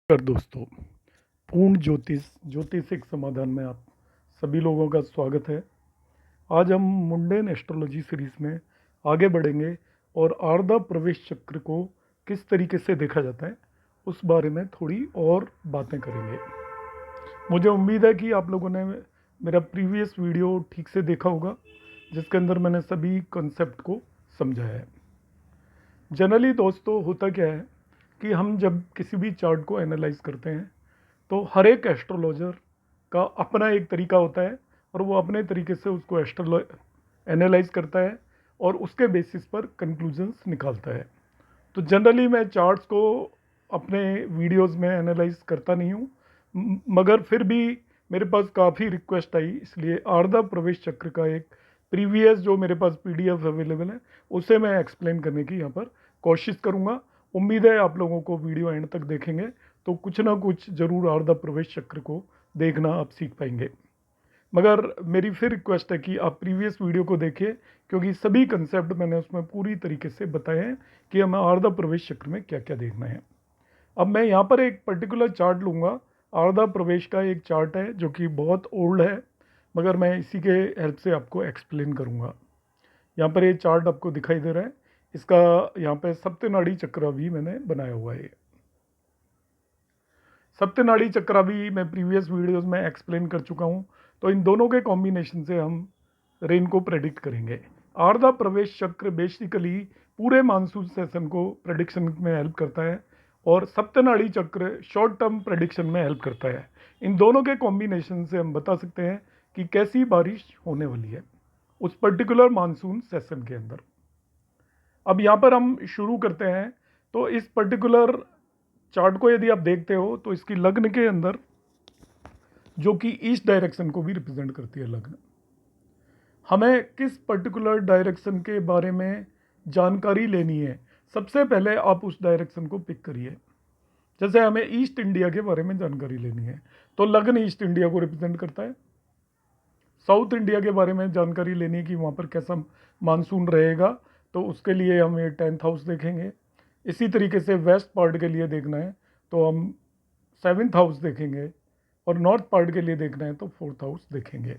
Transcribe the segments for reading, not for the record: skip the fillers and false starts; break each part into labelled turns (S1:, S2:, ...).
S1: नमस्कार दोस्तों। पूर्ण ज्योतिषिक समाधान में आप सभी लोगों का स्वागत है। आज हम मुंडेन एस्ट्रोलॉजी सीरीज में आगे बढ़ेंगे और आर्द्रा प्रवेश चक्र को किस तरीके से देखा जाता है उस बारे में थोड़ी और बातें करेंगे। मुझे उम्मीद है कि आप लोगों ने मेरा प्रीवियस वीडियो ठीक से देखा होगा, जिसके अंदर मैंने सभी कॉन्सेप्ट को समझाया है। जनरली दोस्तों होता क्या है कि हम जब किसी भी चार्ट को एनालाइज करते हैं तो हर एक एस्ट्रोलॉजर का अपना एक तरीका होता है और वो अपने तरीके से उसको एनालाइज करता है और उसके बेसिस पर कंक्लूजन्स निकालता है। तो जनरली मैं चार्ट्स को अपने वीडियोस में एनालाइज करता नहीं हूँ, मगर फिर भी मेरे पास काफ़ी रिक्वेस्ट आई, इसलिए आर्द्रा प्रवेश चक्र का एक प्रीवियस जो मेरे पास पीडीएफ अवेलेबल है उसे मैं एक्सप्लेन करने की यहाँ पर कोशिश करूँगा। उम्मीद है आप लोगों को वीडियो एंड तक देखेंगे तो कुछ ना कुछ ज़रूर आर्द्रा प्रवेश चक्र को देखना आप सीख पाएंगे। मगर मेरी फिर रिक्वेस्ट है कि आप प्रीवियस वीडियो को देखिए, क्योंकि सभी कंसेप्ट मैंने उसमें पूरी तरीके से बताए हैं कि हमें आर्द्रा प्रवेश चक्र में क्या क्या देखना है। अब मैं यहाँ पर एक पर्टिकुलर चार्ट लूँगा। आर्द्रा प्रवेश का एक चार्ट है जो कि बहुत ओल्ड है, मगर मैं इसी के हेल्प से आपको एक्सप्लेन करूँगा। यहाँ पर ये चार्ट आपको दिखाई दे रहा है, इसका यहाँ पे सप्तनाड़ी चक्र भी मैंने बनाया हुआ है। सप्तनाड़ी चक्र भी मैं प्रीवियस वीडियोस में एक्सप्लेन कर चुका हूँ। तो इन दोनों के कॉम्बिनेशन से हम रेन को प्रेडिक्ट करेंगे। आर्द्रा प्रवेश चक्र बेसिकली पूरे मानसून सेशन को प्रेडिक्शन में हेल्प करता है और सप्तनाड़ी चक्र शॉर्ट टर्म प्रेडिक्शन में हेल्प करता है। इन दोनों के कॉम्बिनेशन से हम बता सकते हैं कि कैसी बारिश होने वाली है उस पर्टिकुलर मानसून सेशन के अंदर। अब यहाँ पर हम शुरू करते हैं। तो इस पर्टिकुलर चार्ट को यदि आप देखते हो तो इसकी लग्न के अंदर, जो कि ईस्ट डायरेक्शन को भी रिप्रेजेंट करती है लग्न, हमें किस पर्टिकुलर डायरेक्शन के बारे में जानकारी लेनी है, सबसे पहले आप उस डायरेक्शन को पिक करिए। जैसे हमें ईस्ट इंडिया के बारे में जानकारी लेनी है तो लग्न ईस्ट इंडिया को रिप्रेजेंट करता है। साउथ इंडिया के बारे में जानकारी लेनी है कि वहाँ पर कैसा मानसून रहेगा, तो उसके लिए हम ये 10th हाउस देखेंगे। इसी तरीके से वेस्ट पार्ट के लिए देखना है तो हम 7th हाउस देखेंगे और नॉर्थ पार्ट के लिए देखना है तो 4th हाउस देखेंगे।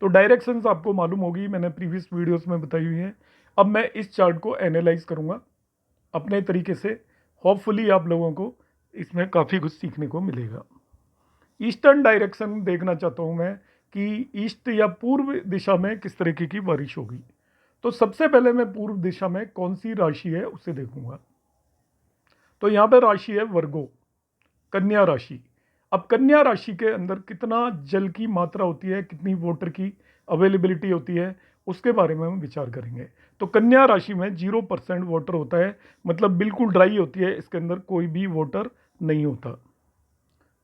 S1: तो डायरेक्शंस आपको मालूम होगी, मैंने प्रीवियस वीडियोस में बताई हुई है। अब मैं इस चार्ट को एनालाइज करूँगा अपने तरीके से। होपफुली आप लोगों को इसमें काफ़ी कुछ सीखने को मिलेगा। ईस्टर्न डायरेक्शन देखना चाहता हूँ मैं कि ईस्ट या पूर्व दिशा में किस तरीके की बारिश होगी। तो सबसे पहले मैं पूर्व दिशा में कौन सी राशि है उसे देखूंगा। तो यहाँ पर राशि है वर्गो, कन्या राशि। अब कन्या राशि के अंदर कितना जल की मात्रा होती है, कितनी वाटर की अवेलेबिलिटी होती है, उसके बारे में हम विचार करेंगे। तो कन्या राशि में 0% वाटर होता है, मतलब बिल्कुल ड्राई होती है, इसके अंदर कोई भी वाटर नहीं होता।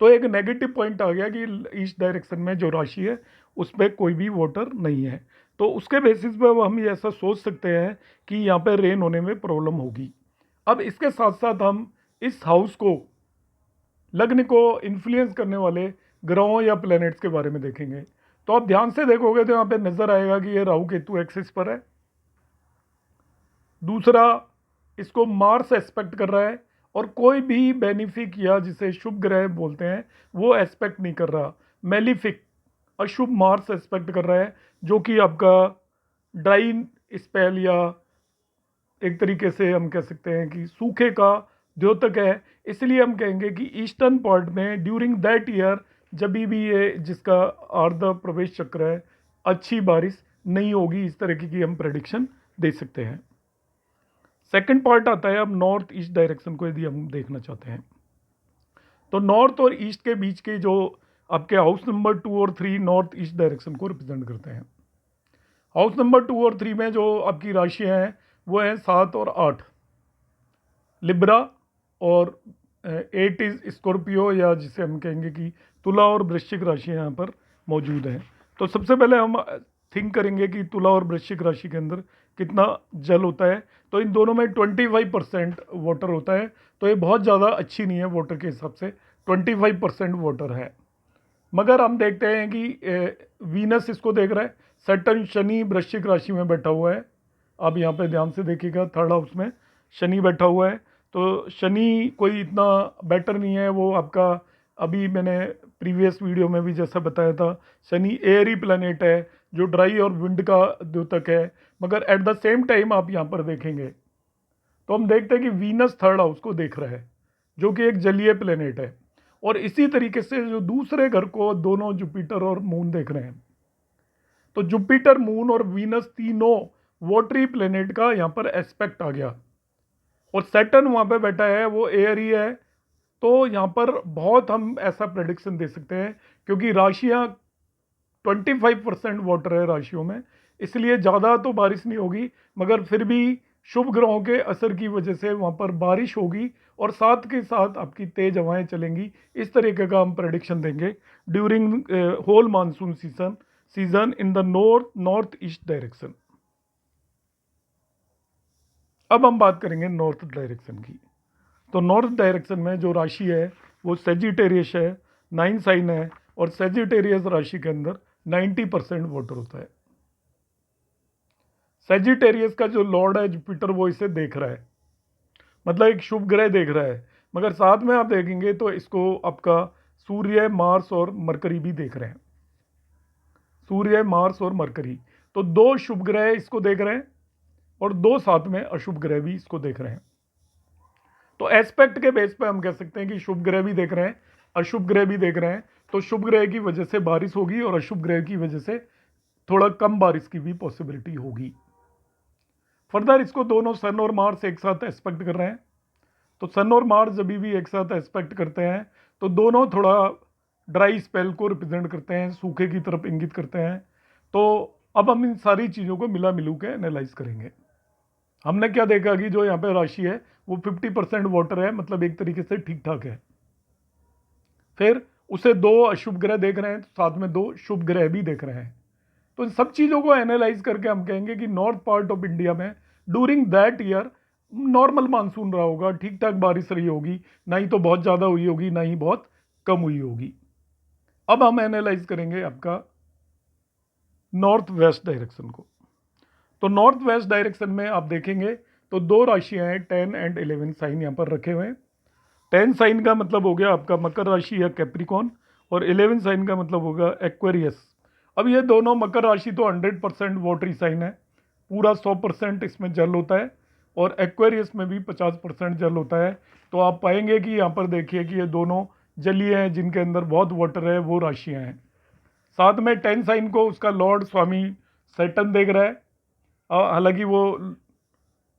S1: तो एक नेगेटिव पॉइंट आ गया कि ईस्ट डायरेक्शन में जो राशि है उस पर कोई भी वाटर नहीं है। तो उसके बेसिस पर हम ये ऐसा सोच सकते हैं कि यहाँ पे रेन होने में प्रॉब्लम होगी। अब इसके साथ साथ हम इस हाउस को, लग्न को इन्फ्लुएंस करने वाले ग्रहों या प्लैनेट्स के बारे में देखेंगे। तो आप ध्यान से देखोगे तो यहाँ पे नजर आएगा कि ये राहु केतु एक्सिस पर है। दूसरा, इसको मार्स एस्पेक्ट कर रहा है और कोई भी बेनिफिक या जिसे शुभ ग्रह बोलते हैं वो एस्पेक्ट नहीं कर रहा। मेलिफिक, अशुभ मार्स एस्पेक्ट कर रहा है, जो कि आपका ड्राई स्पेल या एक तरीके से हम कह सकते हैं कि सूखे का द्योतक है। इसलिए हम कहेंगे कि ईस्टर्न पार्ट में ड्यूरिंग दैट ईयर जब भी ये जिसका आर्द्रा प्रवेश चक्र है, अच्छी बारिश नहीं होगी, इस तरीके की हम प्रेडिक्शन दे सकते हैं। सेकंड पार्ट आता है अब नॉर्थ ईस्ट डायरेक्शन को यदि हम देखना चाहते हैं तो नॉर्थ और ईस्ट के बीच के जो आपके हाउस नंबर 2 और 3 नॉर्थ ईस्ट डायरेक्शन को रिप्रेजेंट करते हैं। हाउस नंबर 2 और 3 में जो आपकी राशियां हैं वो है 7 और 8, लिब्रा, और 8 इज स्कॉर्पियो, या जिसे हम कहेंगे कि तुला और वृश्चिक राशियां यहाँ पर मौजूद हैं। तो सबसे पहले हम थिंक करेंगे कि तुला और वृश्चिक राशि के अंदर कितना जल होता है। तो इन दोनों में 25% वाटर होता है। तो ये बहुत ज़्यादा अच्छी नहीं है वाटर के हिसाब से, 25% वाटर है। मगर हम देखते हैं कि वीनस इसको देख रहा है, सैटर्न शनि वृश्चिक राशि में बैठा हुआ है। आप यहाँ पे ध्यान से देखिएगा, 3rd हाउस में शनि बैठा हुआ है। तो शनि कोई इतना बेटर नहीं है, वो आपका अभी मैंने प्रीवियस वीडियो में भी जैसा बताया था, शनि एयरी प्लैनेट है जो ड्राई और विंड का द्योतक है। मगर एट द सेम टाइम आप यहाँ पर देखेंगे तो हम देखते हैं कि वीनस थर्ड हाउस को देख रहा है जो कि एक जलीय प्लेनेट है। और इसी तरीके से जो दूसरे घर को दोनों जुपिटर और मून देख रहे हैं, तो जुपिटर, मून और वीनस तीनों वाटरी प्लेनेट का यहाँ पर एस्पेक्ट आ गया। और सैटर्न वहाँ पे बैठा है, वो एयर ही है। तो यहाँ पर बहुत हम ऐसा प्रेडिक्शन दे सकते हैं क्योंकि राशियाँ 25% वाटर है राशियों में, इसलिए ज़्यादा तो बारिश नहीं होगी, मगर फिर भी शुभ ग्रहों के असर की वजह से वहाँ पर बारिश होगी और साथ के साथ आपकी तेज हवाएं चलेंगी। इस तरीके का हम प्रेडिक्शन देंगे during whole monsoon season in the north east direction. अब हम बात करेंगे नॉर्थ डायरेक्शन की। तो नॉर्थ डायरेक्शन में जो राशि है वो सेजिटेरियस है, 9 साइन है, और सेजिटेरियस राशि के अंदर 90% वाटर होता है। सेजिटेरियस का जो लॉर्ड है जुपिटर, वो इसे देख रहा है, मतलब एक शुभ ग्रह देख रहा है। मगर साथ में आप देखेंगे तो इसको आपका सूर्य, मार्स और मरकरी भी देख रहे हैं। सूर्य, मार्स और मरकरी, तो 2 शुभ ग्रह इसको देख रहे हैं और 2 साथ में अशुभ ग्रह भी इसको देख रहे हैं। तो एस्पेक्ट के बेस पे हम कह सकते हैं कि शुभ ग्रह भी देख रहे हैं, अशुभ ग्रह भी देख रहे हैं। तो शुभ ग्रह की वजह से बारिश होगी और अशुभ ग्रह की वजह से थोड़ा कम बारिश की भी पॉसिबिलिटी होगी। फर्दर इसको दोनों सन और मार्स एक साथ एस्पेक्ट कर रहे हैं। तो सन और मार्स जब भी एक साथ एस्पेक्ट करते हैं तो दोनों थोड़ा ड्राई स्पेल को रिप्रेजेंट करते हैं, सूखे की तरफ इंगित करते हैं। तो अब हम इन सारी चीज़ों को मिला मिलू के एनालाइज करेंगे। हमने क्या देखा कि जो यहाँ पे राशि है वो 50% वाटर है, मतलब एक तरीके से ठीक ठाक है। फिर उसे 2 अशुभ ग्रह देख रहे हैं, तो साथ में 2 शुभ ग्रह भी देख रहे हैं। तो इन सब चीज़ों को एनालाइज करके हम कहेंगे कि नॉर्थ पार्ट ऑफ इंडिया में during that year normal monsoon रहा होगा, ठीक ठाक बारिश रही होगी, ना ही तो बहुत ज़्यादा हुई होगी ना ही बहुत कम हुई होगी। अब हम एनालाइज करेंगे आपका नॉर्थ वेस्ट डायरेक्शन को। तो नॉर्थ वेस्ट डायरेक्शन में आप देखेंगे तो 2 राशियां हैं, 10 एंड 11 साइन यहाँ पर रखे हुए हैं। 10 साइन का मतलब हो गया आपका मकर राशि या कैप्रिकॉन, और 11 साइन का मतलब होगा एक्वेरियस। अब ये दोनों, मकर राशि तो 100% वाटरी साइन है, पूरा 100% इसमें जल होता है, और एक्वेरियस में भी 50% जल होता है। तो आप पाएंगे कि यहाँ पर देखिए कि ये दोनों जलीय हैं जिनके अंदर बहुत वाटर है, वो राशियाँ हैं। साथ में 10 साइन को उसका लॉर्ड स्वामी सैटर्न देख रहा है। हालांकि वो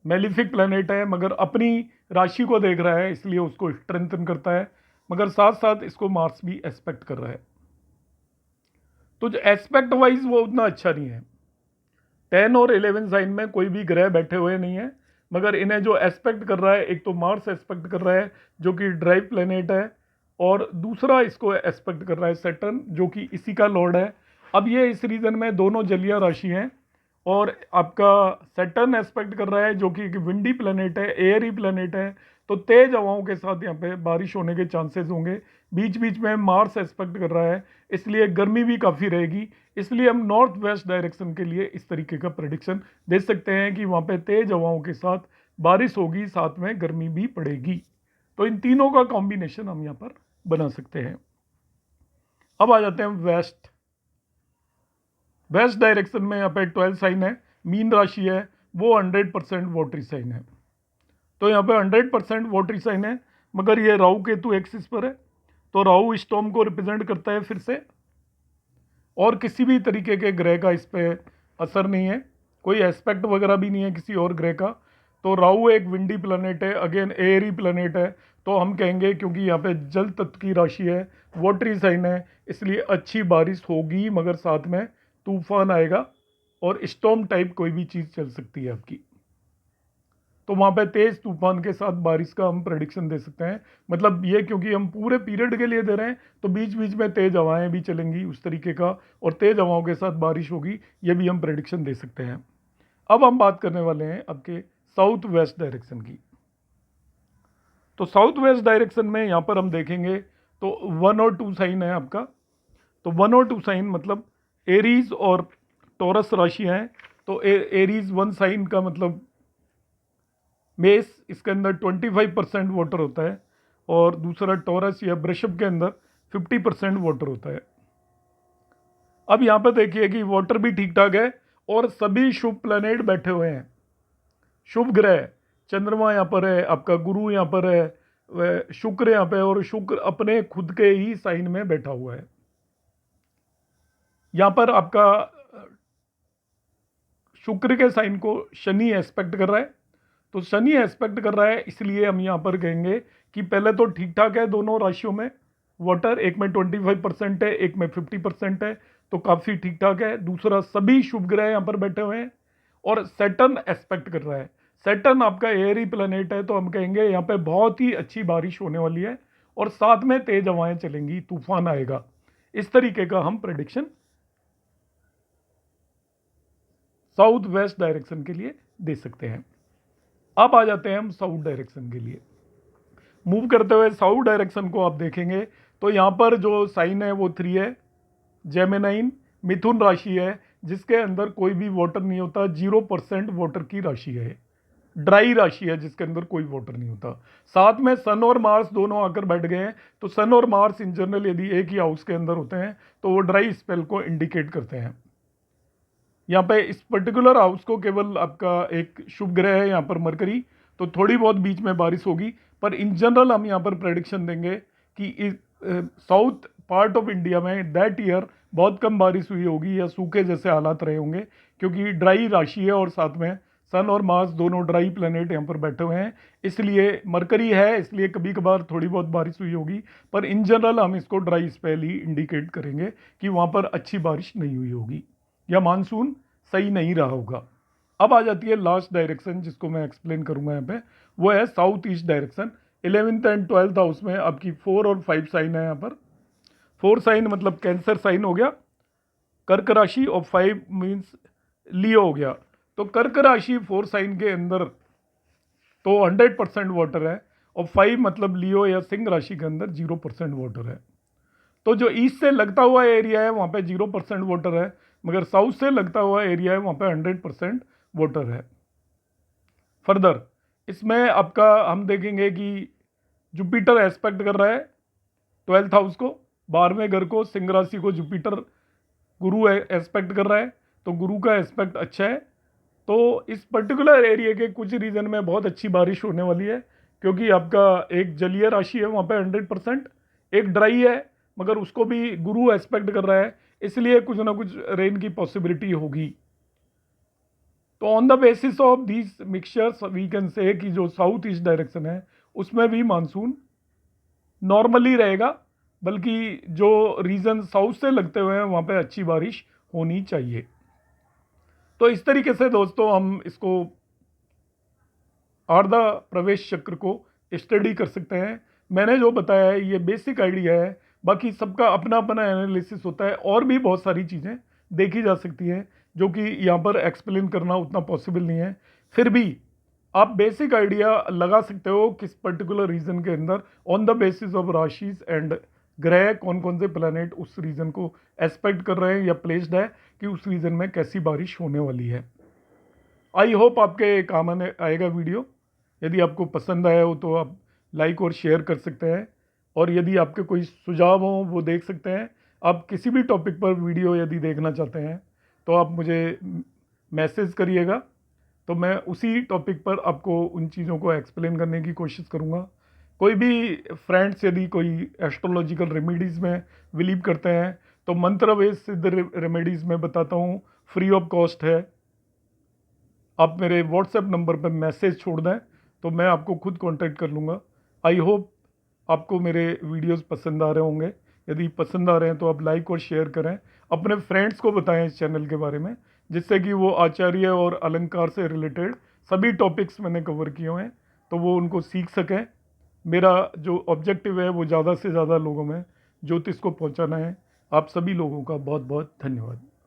S1: मेलिफिक प्लैनेट है, मगर अपनी राशि को देख रहा है, इसलिए उसको स्ट्रेंथन करता है। मगर साथ साथ इसको मार्स भी एस्पेक्ट कर रहा है। तो जो एस्पेक्ट वाइज वो उतना अच्छा नहीं है। 10 और 11 साइन में कोई भी ग्रह बैठे हुए नहीं है, मगर इन्हें जो एस्पेक्ट कर रहा है, एक तो मार्स एस्पेक्ट कर रहा है जो कि ड्राई प्लैनेट है, और दूसरा इसको एस्पेक्ट कर रहा है सैटर्न जो कि इसी का लॉर्ड है। अब ये इस रीजन में दोनों जलीय राशि हैं, और आपका सैटर्न एस्पेक्ट कर रहा है जो कि एक विंडी प्लैनेट है, एयरी प्लैनेट है। तो तेज हवाओं के साथ यहाँ पे बारिश होने के चांसेस होंगे। बीच बीच में मार्स एस्पेक्ट कर रहा है, इसलिए गर्मी भी काफ़ी रहेगी। इसलिए हम नॉर्थ वेस्ट डायरेक्शन के लिए इस तरीके का प्रेडिक्शन दे सकते हैं कि वहाँ पे तेज हवाओं के साथ बारिश होगी, साथ में गर्मी भी पड़ेगी। तो इन तीनों का कॉम्बिनेशन हम यहाँ पर बना सकते हैं। अब आ जाते हैं वेस्ट। वेस्ट डायरेक्शन में यहाँ पे 12 साइन है, मीन राशि है, वो 100% वाटरी साइन है। तो यहाँ पे 100% वाटरी साइन है, मगर ये राहु केतु एक्सिस पर है। तो राहु स्टॉर्म को रिप्रेजेंट करता है फिर से, और किसी भी तरीके के ग्रह का इस पर असर नहीं है, कोई एस्पेक्ट वगैरह भी नहीं है किसी और ग्रह का। तो राहु एक विंडी प्लैनेट है, अगेन एयरी प्लैनेट है। तो हम कहेंगे क्योंकि यहाँ पे जल तत्व की राशि है, वाटरी साइन है, इसलिए अच्छी बारिश होगी, मगर साथ में तूफान आएगा और स्टॉर्म टाइप कोई भी चीज़ चल सकती है आपकी। तो वहाँ पे तेज तूफान के साथ बारिश का हम प्रेडिक्शन दे सकते हैं। मतलब ये क्योंकि हम पूरे पीरियड के लिए दे रहे हैं, तो बीच बीच में तेज हवाएं भी चलेंगी उस तरीके का, और तेज हवाओं के साथ बारिश होगी, ये भी हम प्रेडिक्शन दे सकते हैं। अब हम बात करने वाले हैं आपके साउथ वेस्ट डायरेक्शन की। तो साउथ वेस्ट डायरेक्शन में यहाँ पर हम देखेंगे तो 1 और 2 साइन है आपका। तो 1 और 2 साइन मतलब एरीज और टॉरस राशियाँ हैं। तो एरीज 1 साइन का मतलब मेष इसके अंदर 25% वाटर होता है, और दूसरा टॉरस या वृषभ के अंदर 50% वाटर होता है। अब यहाँ पर देखिए कि वाटर भी ठीक ठाक है और सभी शुभ प्लैनेट बैठे हुए हैं। शुभ ग्रह चंद्रमा यहाँ पर है, आपका गुरु यहाँ पर है, वह शुक्र यहाँ पे है, और शुक्र अपने खुद के ही साइन में बैठा हुआ है। यहाँ पर आपका शुक्र के साइन को शनि एस्पेक्ट कर रहा है, तो शनि एस्पेक्ट कर रहा है, इसलिए हम यहाँ पर कहेंगे कि पहले तो ठीक ठाक है दोनों राशियों में वाटर, एक में 25% है, एक में 50% है, तो काफ़ी ठीक ठाक है। दूसरा सभी शुभ ग्रह यहाँ पर बैठे हुए हैं, और सैटर्न एस्पेक्ट कर रहा है। सैटर्न आपका एयरी प्लैनेट है, तो हम कहेंगे यहाँ पे बहुत ही अच्छी बारिश होने वाली है, और साथ में तेज हवाएं चलेंगी, तूफान आएगा। इस तरीके का हम प्रेडिक्शन साउथ वेस्ट डायरेक्शन के लिए दे सकते हैं। अब आ जाते हैं हम साउथ डायरेक्शन के लिए। मूव करते हुए साउथ डायरेक्शन को आप देखेंगे तो यहाँ पर जो साइन है वो 3 है, जेमिनाइन मिथुन राशि है, जिसके अंदर कोई भी वाटर नहीं होता, 0% वाटर की राशि है, ड्राई राशि है जिसके अंदर कोई वाटर नहीं होता। साथ में सन और मार्स दोनों आकर बैठ गए हैं, तो सन और मार्स इन जनरल यदि एक ही हाउस के अंदर होते हैं तो वो ड्राई स्पेल को इंडिकेट करते हैं। यहाँ पे इस पर्टिकुलर हाउस को केवल आपका एक शुभ ग्रह है यहाँ पर मरकरी, तो थोड़ी बहुत बीच में बारिश होगी, पर इन जनरल हम यहाँ पर प्रेडिक्शन देंगे कि इस साउथ पार्ट ऑफ इंडिया में दैट ईयर बहुत कम बारिश हुई होगी या सूखे जैसे हालात रहे होंगे, क्योंकि ड्राई राशि है और साथ में सन और मार्स दोनों ड्राई प्लैनेट यहाँ पर बैठे हुए हैं, इसलिए मरकरी है, इसलिए कभी कभार थोड़ी बहुत बारिश हुई होगी, पर इन जनरल हम इसको ड्राई स्पेल ही इंडिकेट करेंगे कि वहाँ पर अच्छी बारिश नहीं हुई होगी या मानसून सही नहीं रहा होगा। अब आ जाती है लास्ट डायरेक्शन जिसको मैं एक्सप्लेन करूंगा यहाँ पे, वो है south east direction. 11th and 12th house में आपकी 4 और 5 साइन है यहाँ पर। 4 साइन मतलब कैंसर साइन हो गया, कर्क राशि, और 5 मीन्स लियो हो गया। तो कर्क राशि 4 साइन के अंदर तो 100% वाटर है, और 5 मतलब लियो या सिंह राशि के अंदर 0% वाटर है। तो जो ईस्ट से लगता हुआ एरिया है वहाँ पे 0% वाटर है, मगर साउथ से लगता हुआ एरिया है वहाँ पे 100% वाटर है। फर्दर इसमें आपका हम देखेंगे कि जुपिटर एस्पेक्ट कर रहा है 12th हाउस को, 12वें घर को, सिंह राशि को जुपिटर गुरु एस्पेक्ट कर रहा है, तो गुरु का एस्पेक्ट अच्छा है। तो इस पर्टिकुलर एरिया के कुछ रीजन में बहुत अच्छी बारिश होने वाली है, क्योंकि आपका एक जलीय राशि है वहाँ पे 100%, एक ड्राई है मगर उसको भी गुरु एस्पेक्ट कर रहा है, इसलिए कुछ ना कुछ रेन की पॉसिबिलिटी होगी। तो on the basis of these mixtures we can say कि जो साउथ ईस्ट डायरेक्शन है उसमें भी मानसून नॉर्मली रहेगा, बल्कि जो रीजन साउथ से लगते हुए हैं वहाँ पे अच्छी बारिश होनी चाहिए। तो इस तरीके से दोस्तों हम इसको आर्द्रा प्रवेश चक्र को स्टडी कर सकते हैं। मैंने जो बताया है ये बेसिक आइडिया है, बाकी सबका अपना अपना एनालिसिस होता है, और भी बहुत सारी चीज़ें देखी जा सकती हैं जो कि यहाँ पर एक्सप्लेन करना उतना पॉसिबल नहीं है। फिर भी आप बेसिक आइडिया लगा सकते हो किस पर्टिकुलर रीजन के अंदर on the basis of राशिज and ग्रह कौन कौन से प्लैनेट उस रीजन को एस्पेक्ट कर रहे हैं या प्लेस्ड है कि उस रीजन में कैसी बारिश होने वाली है। आई होप आपके काम आएगा वीडियो। यदि आपको पसंद आया हो तो आप लाइक और शेयर कर सकते हैं, और यदि आपके कोई सुझाव हो वो देख सकते हैं। आप किसी भी टॉपिक पर वीडियो यदि देखना चाहते हैं तो आप मुझे मैसेज करिएगा, तो मैं उसी टॉपिक पर आपको उन चीज़ों को एक्सप्लेन करने की कोशिश करूँगा। कोई भी फ्रेंड्स यदि कोई एस्ट्रोलॉजिकल रेमेडीज़ में बिलीव करते हैं तो मंत्र वेद सिद्ध रेमेडीज़ में बताता हूँ, फ्री ऑफ कॉस्ट है। आप मेरे व्हाट्सएप नंबर पर मैसेज छोड़ दें तो मैं आपको खुद कांटेक्ट कर लूँगा। आई होप आपको मेरे वीडियोस पसंद आ रहे होंगे। यदि पसंद आ रहे हैं तो आप लाइक और शेयर करें, अपने फ्रेंड्स को बताएं इस चैनल के बारे में, जिससे कि वो आचार्य और अलंकार से रिलेटेड सभी टॉपिक्स मैंने कवर किए हुए हैं तो वो उनको सीख सकें। मेरा जो ऑब्जेक्टिव है वो ज़्यादा से ज़्यादा लोगों में ज्योतिष को पहुंचाना है। आप सभी लोगों का बहुत बहुत धन्यवाद।